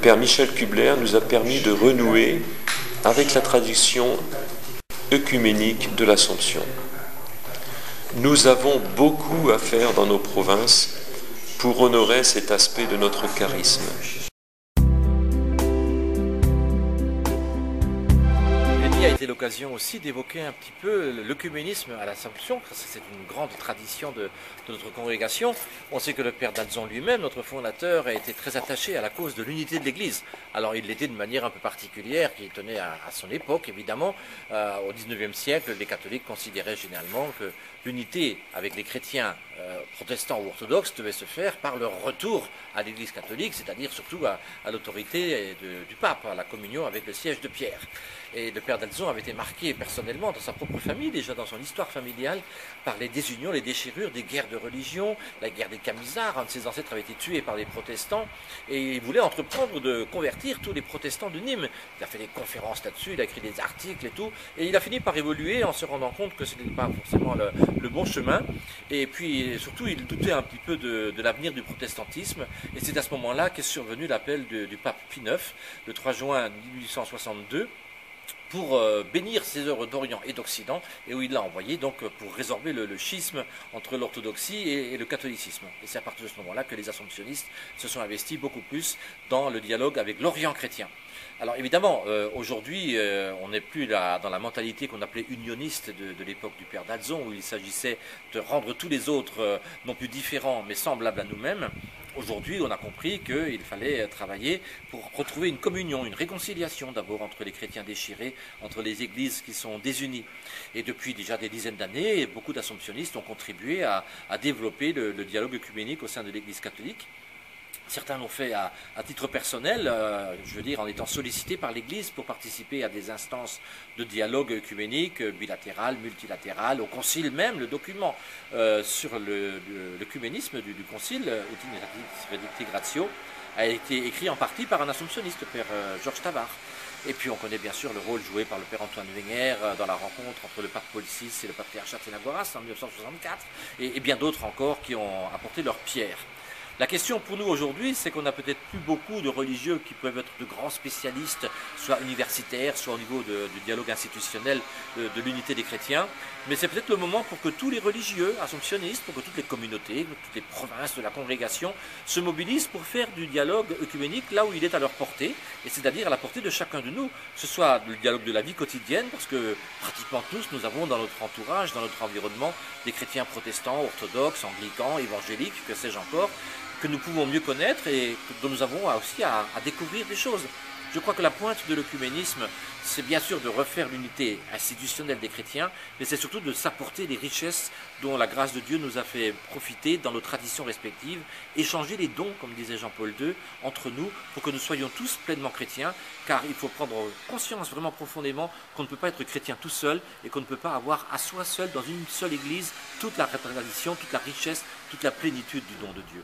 Père Michel Kubler nous a permis de renouer avec la tradition œcuménique de l'Assomption. Nous avons beaucoup à faire dans nos provinces pour honorer cet aspect de notre charisme. A été l'occasion aussi d'évoquer un petit peu l'œcuménisme à l'Assomption, parce que c'est une grande tradition de notre congrégation. On sait que le Père d'Alzon lui-même, notre fondateur, a été très attaché à la cause de l'unité de l'Église. Alors il l'était de manière un peu particulière, qui tenait à son époque, évidemment. Au XIXe siècle, les catholiques considéraient généralement que l'unité avec les chrétiens protestants ou orthodoxes devait se faire par leur retour à l'Église catholique, c'est-à-dire surtout à l'autorité du pape, à la communion avec le siège de Pierre. Et le Père d'Alzon avait été marqué personnellement dans sa propre famille, déjà dans son histoire familiale, par les désunions, les déchirures, des guerres de religion, la guerre des Camisards. Un de ses ancêtres avait été tué par les protestants et il voulait entreprendre de convertir tous les protestants de Nîmes. Il a fait des conférences là-dessus, il a écrit des articles et tout, et il a fini par évoluer en se rendant compte que ce n'était pas forcément le bon chemin. Et puis surtout, il doutait un petit peu de l'avenir du protestantisme. Et c'est à ce moment-là qu'est survenu l'appel du pape Pie IX, le 3 juin 1862, pour bénir ses œuvres d'Orient et d'Occident, et où il l'a envoyé donc pour résorber le schisme entre l'orthodoxie et le catholicisme. Et c'est à partir de ce moment-là que les assomptionnistes se sont investis beaucoup plus dans le dialogue avec l'Orient chrétien. Alors évidemment, aujourd'hui, on n'est plus dans la mentalité qu'on appelait unioniste de l'époque du Père d'Alzon, où il s'agissait de rendre tous les autres non plus différents, mais semblables à nous-mêmes. Aujourd'hui, on a compris qu'il fallait travailler pour retrouver une communion, une réconciliation d'abord entre les chrétiens déchirés, entre les églises qui sont désunies. Et depuis déjà des dizaines d'années, beaucoup d'assomptionnistes ont contribué à développer le dialogue œcuménique au sein de l'Église catholique. Certains l'ont fait à titre personnel, je veux dire en étant sollicités par l'Église pour participer à des instances de dialogue œcuménique, bilatéral, multilatéral, au concile même. Le document sur l'œcuménisme du concile, Utineratis Redicti Gratio, a été écrit en partie par un assomptionniste, le Père Georges Tavard. Et puis on connaît bien sûr le rôle joué par le Père Antoine Wenger dans la rencontre entre le pape Paul VI et le patriarche Athénagoras en 1964, et bien d'autres encore qui ont apporté leur pierre. La question pour nous aujourd'hui, c'est qu'on n'a peut-être plus beaucoup de religieux qui peuvent être de grands spécialistes, soit universitaires, soit au niveau du dialogue institutionnel de l'unité des chrétiens. Mais c'est peut-être le moment pour que tous les religieux assomptionnistes, pour que toutes les communautés, toutes les provinces de la congrégation se mobilisent pour faire du dialogue œcuménique là où il est à leur portée, et c'est-à-dire à la portée de chacun de nous. Que ce soit le dialogue de la vie quotidienne, parce que pratiquement tous, nous avons dans notre entourage, dans notre environnement, des chrétiens protestants, orthodoxes, anglicans, évangéliques, que sais-je encore, que nous pouvons mieux connaître et dont nous avons aussi à découvrir des choses. Je crois que la pointe de l'œcuménisme, c'est bien sûr de refaire l'unité institutionnelle des chrétiens, mais c'est surtout de s'apporter les richesses dont la grâce de Dieu nous a fait profiter dans nos traditions respectives, échanger les dons, comme disait Jean-Paul II, entre nous, pour que nous soyons tous pleinement chrétiens, car il faut prendre conscience vraiment profondément qu'on ne peut pas être chrétien tout seul et qu'on ne peut pas avoir à soi seul, dans une seule église, toute la tradition, toute la richesse, toute la plénitude du don de Dieu.